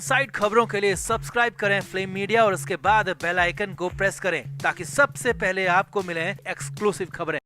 Side खबरों के लिए सब्सक्राइब करें फ्लेम मीडिया और उसके बाद बेल आइकन को प्रेस करें ताकि सबसे पहले आपको मिले एक्सक्लूसिव खबरें।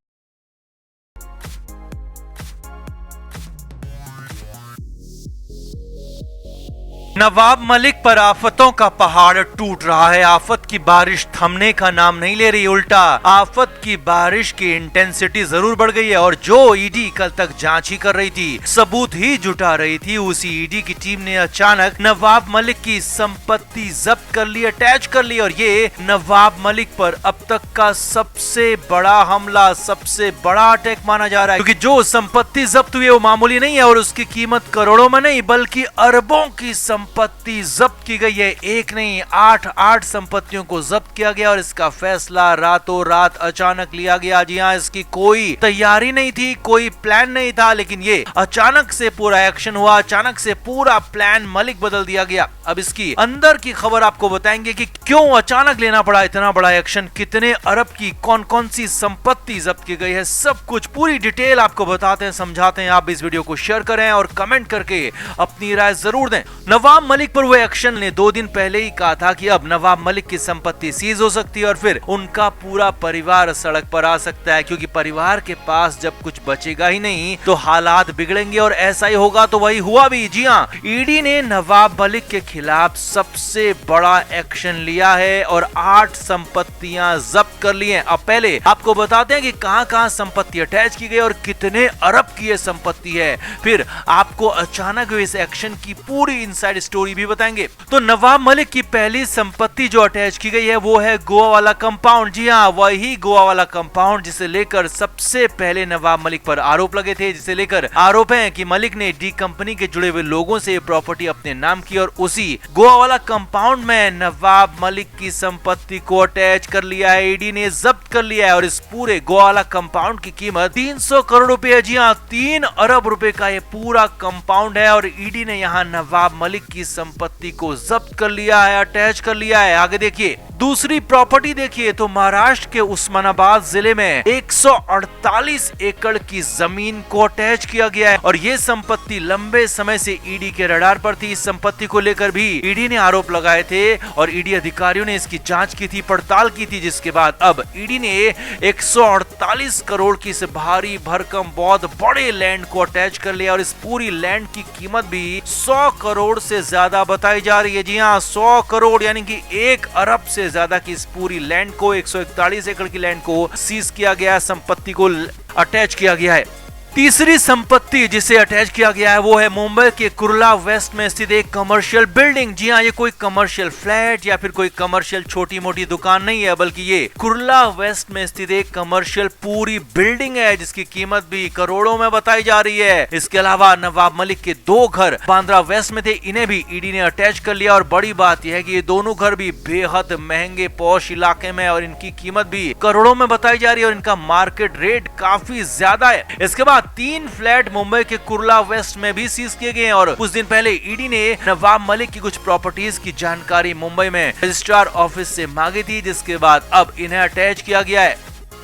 नवाब मलिक पर आफतों का पहाड़ टूट रहा है। आफत की बारिश थमने का नाम नहीं ले रही, उल्टा आफत की बारिश की इंटेंसिटी जरूर बढ़ गई है। और जो ईडी कल तक जांच ही कर रही थी, सबूत ही जुटा रही थी, उसी ईडी की टीम ने अचानक नवाब मलिक की संपत्ति जब्त कर ली, अटैच कर ली। और ये नवाब मलिक पर अब तक का सबसे बड़ा हमला, सबसे बड़ा अटैक माना जा रहा है, क्योंकि जो संपत्ति जब्त हुई है वो मामूली नहीं है और उसकी कीमत करोड़ों में नहीं बल्कि अरबों की संपत्ति जब्त की गई है। एक नहीं, आठ संपत्तियों को जब्त किया गया और इसका फैसला रातों रात अचानक लिया गया। जी हाँ, इसकी कोई तैयारी नहीं थी, कोई प्लान नहीं था, लेकिन ये अचानक से पूरा एक्शन हुआ, अचानक से पूरा प्लान मलिक बदल दिया गया। अब इसकी अंदर की खबर आपको बताएंगे कि क्यों अचानक लेना पड़ा इतना बड़ा एक्शन, कितने अरब की कौन कौन सी संपत्ति जब्त की गई है, सब कुछ पूरी डिटेल आपको बताते हैं, समझाते हैं। आप इस वीडियो को शेयर करें और कमेंट करके अपनी राय जरूर दें। नवाब मलिक पर हुए एक्शन ने 2 दिन पहले ही कहा था कि अब नवाब मलिक की संपत्ति सीज हो सकती है और फिर उनका पूरा परिवार सड़क पर आ सकता है, क्योंकि परिवार के पास जब कुछ बचेगा ही नहीं तो हालात बिगड़ेंगे और ऐसा ही होगा। तो वही हुआ भी। जी हाँ, ईडी ने नवाब मलिक के खिलाफ सबसे बड़ा एक्शन लिया है और 8 संपत्तियां जब्त कर ली हैं। अब पहले आपको बताते हैं कि कहां-कहां संपत्ति अटैच की गई और कितने अरब की ये संपत्ति है, फिर आपको अचानक हुए इस एक्शन की पूरी इनसाइड स्टोरी भी बताएंगे। तो नवाब मलिक की पहली संपत्ति जो अटैच की गई है वो है गोवा वाला कंपाउंड। जी हाँ, वही गोवा वाला कंपाउंड जिसे लेकर सबसे पहले नवाब मलिक पर आरोप लगे थे, जिसे लेकर आरोप है कि मलिक ने डी कंपनी के जुड़े हुए लोगों से प्रॉपर्टी अपने नाम की और उसी गोवा वाला कंपाउंड में नवाब मलिक की संपत्ति को अटैच कर लिया है, ईडी ने जब्त कर लिया है। और इस पूरे गोवा वाला कंपाउंड की कीमत 300 करोड़ रुपए है। जी हाँ, 3 अरब रुपए का ये पूरा कंपाउंड है और ईडी ने यहाँ नवाब मलिक की संपत्ति को जब्त कर लिया है, अटैच कर लिया है। आगे देखिए, दूसरी प्रॉपर्टी देखिए तो महाराष्ट्र के उस्मानाबाद जिले में 148 एकड़ की जमीन को अटैच किया गया है और ये संपत्ति लंबे समय से ईडी के रडार पर थी। इस संपत्ति को लेकर भी ईडी ने आरोप लगाए थे और ईडी अधिकारियों ने इसकी जांच की थी, पड़ताल की थी, जिसके बाद अब ईडी ने 148 करोड़ की इस भारी भरकम बहुत बड़े लैंड को अटैच कर लिया और इस पूरी लैंड की कीमत भी 100 करोड़ से ज्यादा बताई जा रही है। जी हाँ, 100 करोड़ यानी कि 1 अरब से ज्यादा की इस पूरी लैंड को, 141 एकड़ की लैंड को सीज किया गया, संपत्ति को अटैच किया गया है। तीसरी संपत्ति जिसे अटैच किया गया है वो है मुंबई के कुर्ला वेस्ट में स्थित एक कमर्शियल बिल्डिंग। जी हाँ, ये कोई कमर्शियल फ्लैट या फिर कोई कमर्शियल छोटी मोटी दुकान नहीं है, बल्कि ये कुर्ला वेस्ट में स्थित एक कमर्शियल पूरी बिल्डिंग है जिसकी कीमत भी करोड़ों में बताई जा रही है। इसके अलावा नवाब मलिक के 2 घर बांद्रा वेस्ट में थे, इन्हें भी ईडी ने अटैच कर लिया और बड़ी बात यह है कि ये दोनों घर भी बेहद महंगे पॉश इलाके में और इनकी कीमत भी करोड़ों में बताई जा रही है और इनका मार्केट रेट काफी ज्यादा है। इसके बाद 3 फ्लैट मुंबई के कुर्ला वेस्ट में भी सीज किए गए हैं और कुछ दिन पहले ईडी ने नवाब मलिक की कुछ प्रॉपर्टीज की जानकारी मुंबई में रजिस्ट्रार ऑफिस से मांगी थी, जिसके बाद अब इन्हें अटैच किया गया है।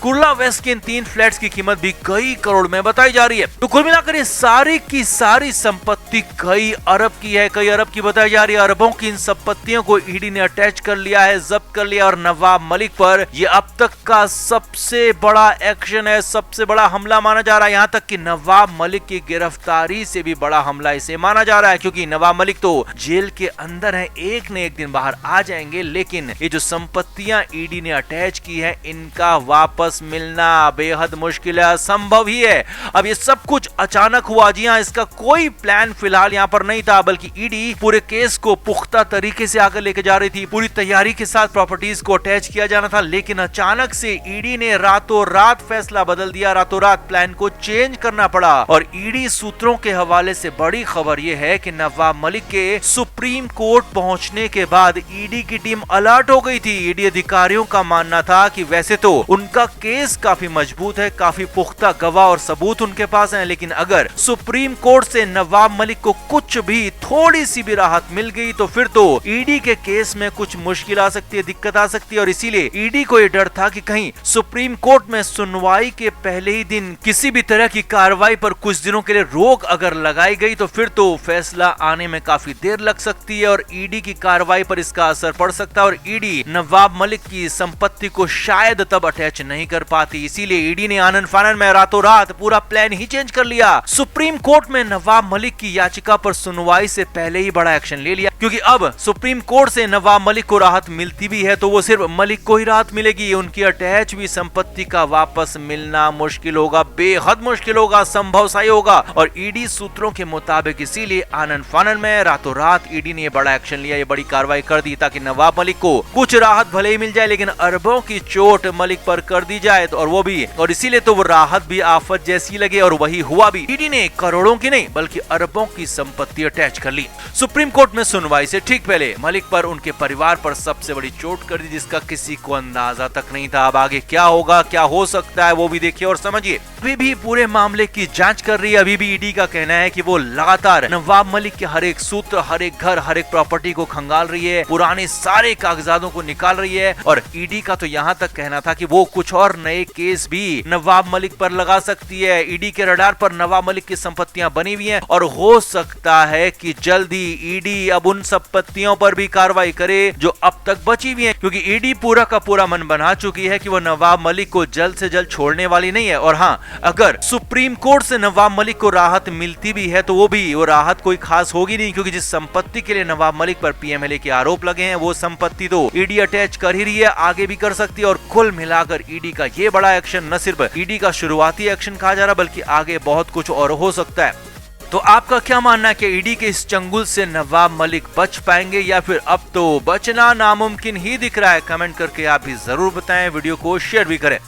कुर्ला वेस्ट के इन 3 फ्लैट्स की कीमत भी कई करोड़ में बताई जा रही है। तो कुल मिलाकर ये सारी की सारी संपत्ति कई अरब की है, कई अरब की बताई जा रही है। अरबों की इन संपत्तियों को ईडी ने अटैच कर लिया है, जब्त कर लिया और नवाब मलिक पर ये अब तक का सबसे बड़ा एक्शन है, सबसे बड़ा हमला माना जा रहा है। यहाँ तक कि नवाब मलिक की गिरफ्तारी से भी बड़ा हमला इसे माना जा रहा है, क्योंकि नवाब मलिक तो जेल के अंदर है, एक न एक दिन बाहर आ जाएंगे, लेकिन ये जो संपत्तियां ईडी ने अटैच की है इनका वापस मिलना बेहद मुश्किल है, असंभव ही है। अब ये सब कुछ अचानक हुआ। जी हाँ, इसका कोई प्लान फिलहाल यहाँ पर नहीं था, बल्कि ईडी पूरे केस को पुख्ता तरीके से आगे लेके जा रही थी, पूरी तैयारी के साथ प्रॉपर्टीज को अटैच किया जाना था, लेकिन अचानक से ईडी ने रातों रात फैसला बदल दिया, रातों रात प्लान को चेंज करना पड़ा। और ईडी सूत्रों के हवाले से बड़ी खबर यह है कि नवाब मलिक के सुप्रीम कोर्ट पहुंचने के बाद ईडी की टीम अलर्ट हो गई थी। ईडी अधिकारियों का मानना था कि वैसे तो उनका केस काफी मजबूत है, काफी पुख्ता गवाह और सबूत उनके पास हैं, लेकिन अगर सुप्रीम कोर्ट से नवाब मलिक को कुछ भी थोड़ी सी भी राहत मिल गई तो फिर तो ईडी के केस में कुछ मुश्किल आ सकती है, दिक्कत आ सकती है। और इसीलिए ईडी को ये डर था कि कहीं सुप्रीम कोर्ट में सुनवाई के पहले ही दिन किसी भी तरह की कार्रवाई पर कुछ दिनों के लिए रोक अगर लगाई गई तो फिर तो फैसला आने में काफी देर लग सकती है और ईडी की कार्रवाई पर इसका असर पड़ सकता है और ईडी नवाब मलिक की संपत्ति को शायद तब अटैच नहीं कर पाती। इसीलिए ईडी ने आनन फानन में रातों रात पूरा प्लान ही चेंज कर लिया। सुप्रीम कोर्ट में नवाब मलिक की याचिका पर सुनवाई से पहले ही बड़ा एक्शन ले लिया, क्योंकि अब सुप्रीम कोर्ट से नवाब मलिक को राहत मिलती भी है तो वो सिर्फ मलिक को ही राहत मिलेगी, उनकी अटैच हुई संपत्ति का वापस मिलना मुश्किल होगा, बेहद मुश्किल होगा, संभव सा ही होगा। और ईडी सूत्रों के मुताबिक इसीलिए आनन फानन में रातों रात ईडी ने बड़ा एक्शन लिया, ये बड़ी कार्रवाई कर दी ताकि नवाब मलिक को कुछ राहत भले ही मिल जाए लेकिन अरबों की चोट मलिक पर कर दी जाए और वो भी, और इसीलिए तो वो राहत भी आफत जैसी लगे और वही हुआ भी। ईडी ने करोड़ों की नहीं बल्कि अरबों की संपत्ति अटैच कर ली। सुप्रीम कोर्ट में सुनवाई से ठीक पहले मलिक पर, उनके परिवार पर सबसे बड़ी चोट कर दी जिसका किसी को अंदाजा तक नहीं था। अब आगे क्या होगा, क्या हो सकता है वो भी देखिए और समझिए। अभी भी पूरे मामले की जांच कर रही है। अभी भी ईडी का कहना है कि वो लगातार नवाब मलिक के हर एक सूत्र, हर एक घर, हर एक प्रॉपर्टी को खंगाल रही है, पुराने सारे कागजातों को निकाल रही है। और ईडी का तो यहाँ तक कहना था कि वो कुछ और नए केस भी नवाब मलिक पर लगा सकती है। ईडी के रडार पर नवाब मलिक की संपत्तियां बनी हुई हैं और हो सकता है कि जल्दी ईडी अब उन संपत्तियों पर भी कार्रवाई करे जो अब तक बची हुई हैं, क्योंकि ईडी पूरा का पूरा मन बना चुकी है कि वो नवाब मलिक को जल्द से जल्द छोड़ने वाली नहीं है। और हाँ, अगर सुप्रीम कोर्ट से नवाब मलिक को राहत मिलती भी है तो वो राहत कोई खास होगी नहीं, क्योंकि जिस संपत्ति के लिए नवाब मलिक पर पीएमएलए के आरोप लगे हैं वो संपत्ति तो ईडी अटैच कर ही रही है, आगे भी कर सकती है। और कुल मिलाकर ईडी का ये बड़ा एक्शन न सिर्फ ईडी का शुरुआती एक्शन कहा जा रहा बल्कि आगे बहुत कुछ और हो सकता है। तो आपका क्या मानना है कि ईडी के इस चंगुल से नवाब मलिक बच पाएंगे या फिर अब तो बचना नामुमकिन ही दिख रहा है? कमेंट करके आप भी जरूर बताएं, वीडियो को शेयर भी करें।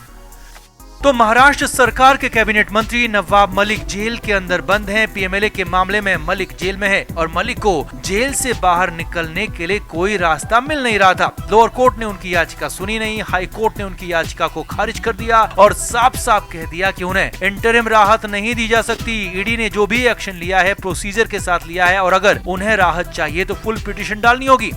तो महाराष्ट्र सरकार के कैबिनेट मंत्री नवाब मलिक जेल के अंदर बंद हैं। पीएमएलए के मामले में मलिक जेल में है और मलिक को जेल से बाहर निकलने के लिए कोई रास्ता मिल नहीं रहा था। लोअर कोर्ट ने उनकी याचिका सुनी नहीं, हाई कोर्ट ने उनकी याचिका को खारिज कर दिया और साफ साफ कह दिया कि उन्हें इंटरिम राहत नहीं दी जा सकती। ईडी ने जो भी एक्शन लिया है प्रोसीजर के साथ लिया है और अगर उन्हें राहत चाहिए तो फुल पिटीशन डालनी होगी।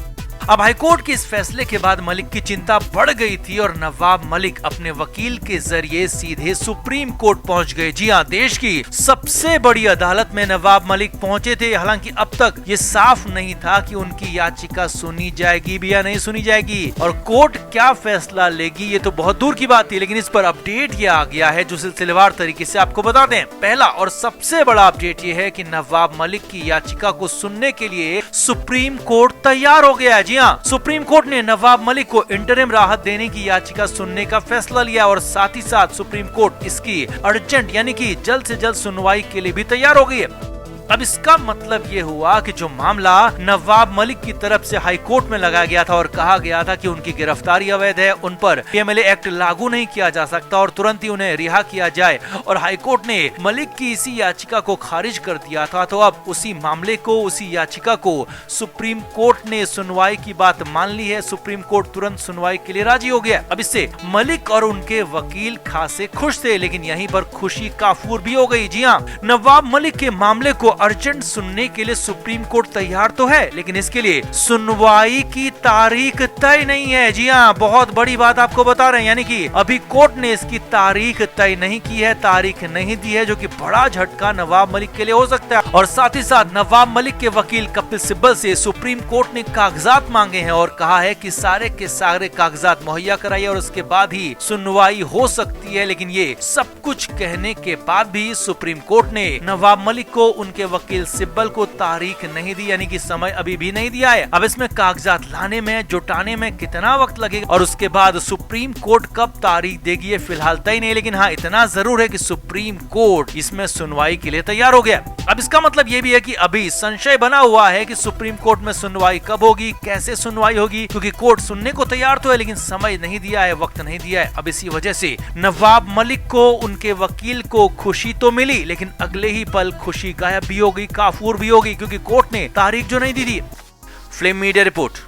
अब हाईकोर्ट के इस फैसले के बाद मलिक की चिंता बढ़ गई थी और नवाब मलिक अपने वकील के जरिए सीधे सुप्रीम कोर्ट पहुंच गए। जी हां, देश की सबसे बड़ी अदालत में नवाब मलिक पहुंचे थे। हालांकि अब तक ये साफ नहीं था कि उनकी याचिका सुनी जाएगी भी या नहीं सुनी जाएगी और कोर्ट क्या फैसला लेगी ये तो बहुत दूर की बात थी, लेकिन इस पर अपडेट ये आ गया है जो सिलसिलेवार तरीके से आपको बता दें। पहला और सबसे बड़ा अपडेट ये है कि नवाब मलिक की याचिका को सुनने के लिए सुप्रीम कोर्ट तैयार हो गया है। जी हां, सुप्रीम कोर्ट ने नवाब मलिक को इंटरिम राहत देने की याचिका सुनने का फैसला लिया और साथ ही साथ सुप्रीम कोर्ट इसकी अर्जेंट यानी कि जल्द से जल्द सुनवाई के लिए भी तैयार हो गई है। अब इसका मतलब ये हुआ कि जो मामला नवाब मलिक की तरफ से हाई कोर्ट में लगाया गया था और कहा गया था कि उनकी गिरफ्तारी अवैध है, उन पर पीएमएलए एक्ट लागू नहीं किया जा सकता और तुरंत ही उन्हें रिहा किया जाए, और हाई कोर्ट ने मलिक की इसी याचिका को खारिज कर दिया था। तो अब उसी मामले को, उसी याचिका को सुप्रीम कोर्ट ने सुनवाई की बात मान ली है। सुप्रीम कोर्ट तुरंत सुनवाई के लिए राजी हो गया। अब इससे मलिक और उनके वकील खासे खुश थे, लेकिन यहीं पर खुशी काफूर भी हो गई। जी हाँ, नवाब मलिक के मामले को अर्जेंट सुनने के लिए सुप्रीम कोर्ट तैयार तो है, लेकिन इसके लिए सुनवाई की तारीख तय नहीं है। जी हाँ, बहुत बड़ी बात आपको बता रहे हैं, यानी कि अभी कोर्ट ने इसकी तारीख तय नहीं की है, तारीख नहीं दी है, जो कि बड़ा झटका नवाब मलिक के लिए हो सकता है। और साथ ही साथ नवाब मलिक के वकील कपिल सिब्बल से सुप्रीम कोर्ट ने कागजात मांगे हैं और कहा है कि सारे के सारे कागजात मुहैया कराइए और उसके बाद ही सुनवाई हो सकती है। लेकिन ये सब कुछ कहने के बाद भी सुप्रीम कोर्ट ने नवाब मलिक को, उनके वकील सिब्बल को तारीख नहीं दी, यानी कि समय अभी भी नहीं दिया है। अब इसमें कागजात लाने में, जुटाने में कितना वक्त लगेगा और उसके बाद सुप्रीम कोर्ट कब तारीख देगी ये फिलहाल तय नहीं, लेकिन हाँ इतना जरूर है कि सुप्रीम कोर्ट इसमें सुनवाई के लिए तैयार हो गया। अब इसका मतलब ये भी है कि अभी संशय बना हुआ है कि सुप्रीम कोर्ट में सुनवाई कब होगी, कैसे सुनवाई होगी, क्योंकि कोर्ट सुनने को तैयार तो है लेकिन समय नहीं दिया है, वक्त नहीं दिया है। अब इसी वजह से नवाब मलिक को, उनके वकील को खुशी तो मिली, लेकिन अगले ही पल खुशी गायब भी हो गई, काफूर भी हो गई, क्योंकि कोर्ट ने तारीख जो नहीं दी थी। Flame media report.